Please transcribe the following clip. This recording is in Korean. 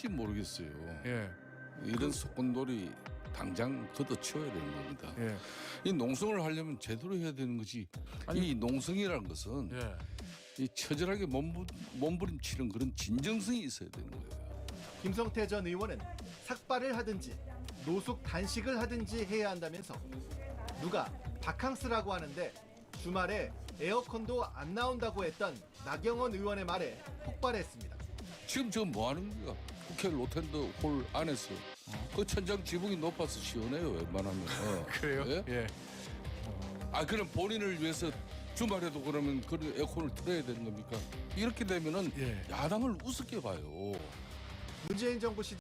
될지 모르겠어요. 예. 이런 속건돌이 당장 걷어치워야 되는 겁니다. 예. 이 농성을 하려면 제대로 해야 되는 거지. 아니, 이 농성이라는 것은 예. 이 처절하게 몸부림치는 그런 진정성이 있어야 되는 거예요. 김성태 전 의원은 삭발을 하든지 노숙 단식을 하든지 해야 한다면서 누가 바캉스라고 하는데 주말에 에어컨도 안 나온다고 했던 나경원 의원의 말에 폭발했습니다. 지금 저 뭐 하는 거야? 국회 로텐드 홀 안에서 그 천장 지붕이 높아서 시원해요. 웬만하면. 그래요? 예? 예. 그럼 본인을 위해서 주말에도 그러면 그런 에어컨을 틀어야 되는 겁니까? 이렇게 되면은 예. 야당을 우습게 봐요. 문재인 정부 시절